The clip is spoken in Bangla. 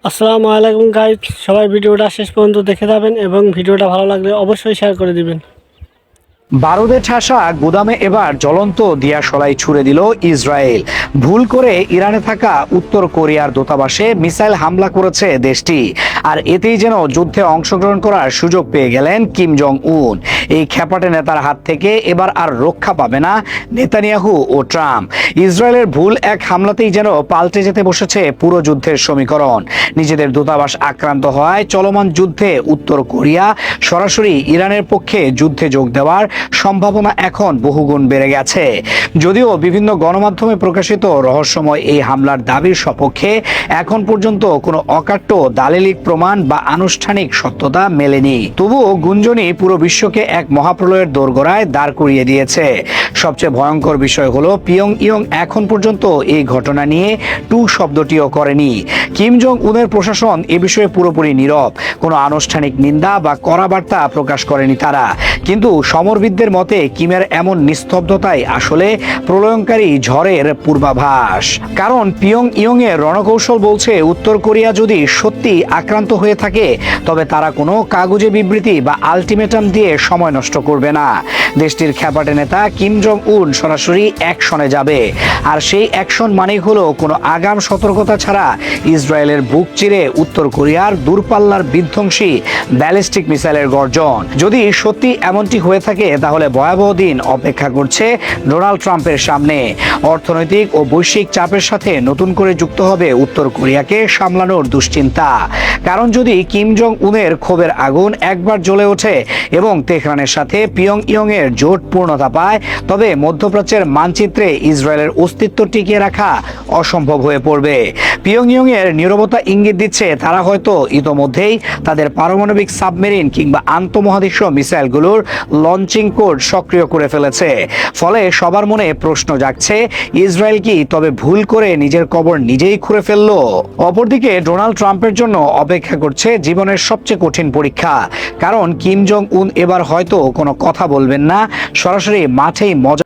আসসালামু আলাইকুম গাইস, সবাই ভিডিওটা শেষ পর্যন্ত দেখে যাবেন এবং ভিডিওটা ভালো লাগলে অবশ্যই শেয়ার করে দিবেন। বারুদে ঠাসা গুদামে এবার জ্বলন্ত দিয়াশলাই ছুড়ে দিল ইসরায়েল। ভুল করে ইরানে থাকা উত্তর কোরিয়ার দূতাবাসে মিসাইল হামলা করেছে দেশটি। আর এতেই যেন যুদ্ধে অংশগ্রহণ করার সুযোগ পেয়ে গেলেন কিম জং উন। এই খ্যাপাটে নেতার হাত থেকে এবার আর রক্ষা পাবে না নেতানিয়াহু ও ট্রাম্প। ইসরায়েলের ভুল এক হামলাতেই যেন পাল্টে যেতে বসেছে পুরো যুদ্ধের সমীকরণ। নিজেদের দূতাবাস আক্রান্ত হওয়ায় চলমান যুদ্ধে উত্তর কোরিয়া সরাসরি ইরানের পক্ষে যুদ্ধে যোগ দেওয়ার সম্ভাবনা এখন বহুগুণ বেড়ে গেছে। যদিও বিভিন্ন গণমাধ্যমে প্রকাশিত রহস্যময় এই হামলার দাবির সপক্ষে এখন পর্যন্ত কোনো অকাট্য দালিলিক প্রমাণ বা আনুষ্ঠানিক সত্যতা মেলেনি, তবুও গুঞ্জনই পুরো বিশ্বকে এক মহাপ্রলয়ের দোরগোড়ায় দাঁড় করিয়ে দিয়েছে। সবচেয়ে ভয়ঙ্কর বিষয় হলো পিয়ংইয়ং এখন পর্যন্ত এই ঘটনা নিয়ে টু শব্দটিও করেনি। কিম জং উনের প্রশাসন এ বিষয়ে পুরোপুরি নীরব, কোনো আনুষ্ঠানিক নিন্দা বা কড়া বার্তা প্রকাশ করেনি তারা। কিন্তু সমরবিদদের মতে কিমের এমন নিস্তব্ধতাই আসলে প্রলয়ঙ্কারী ঝড়ের পূর্বাভাস। কারণ পিয়ংইয়ং এর রণকৌশল বলছে উত্তর কোরিয়া যদি সত্যি আক্রান্ত হয়ে থাকে তবে তারা কোনো কাগুজে বিবৃতি বা আলটিমেটাম দিয়ে সময় নষ্ট করবে না। দেশটির খ্যাপাটে নেতা কিম জং উন সরাসরি অ্যাকশনে যাবে, আর সেই অ্যাকশন মানেই হলো কোনো আগাম সতর্কতা ছাড়া ইসরায়েলের বুক চিরে উত্তর কোরিয়ার দূরপাল্লার বিধ্বংসী ব্যালিস্টিক মিসাইলের গর্জন। যদি সত্যি এমনটি হয়ে থাকে তাহলে ভয়াবহ দিন অপেক্ষা করছে ডোনাল্ড ট্রাম্পের সামনে। অর্থনৈতিক ও বৈশ্বিক চাপের সাথে নতুন করে যুক্ত হবে উত্তর কোরিয়াকে সামলানোর দুশ্চিন্তা। কারণ যদি কিম জং উনের ক্ষোভের আগুন একবার জ্বলে ওঠে এবং তেহরানের সাথে পিয়ংইয়ং এর জোট পূর্ণতা পায়, তবে মধ্যপ্রাচ্যের মানচিত্রে ইসরায়েলের অস্তিত্ব টিকিয়ে রাখা অসম্ভব হয়ে পড়বে। পিয়ংইয়ং এর নীরবতা ইঙ্গিত দিচ্ছে তারা হয়তো ইতোমধ্যেই তাদের পারমাণবিক সাবমেরিন কিংবা আন্তঃমহাদেশীয় মিসাইলগুলোর লঞ্চিং কোড সক্রিয় করে ফেলেছে। ফলে সবার মনে প্রশ্ন জাগছে, ইসরায়েল কি তবে ভুল করে নিজের কবর নিজেই খুঁড়ে ফেললো? অপরদিকে ডোনাল্ড ট্রাম্পের জন্য অপেক্ষা করছে জীবনের সবচেয়ে কঠিন পরীক্ষা। কারণ কিম জং উন এবার হয়তো কোনো কথা বলবেন না, সরাসরি মাঠেই মজা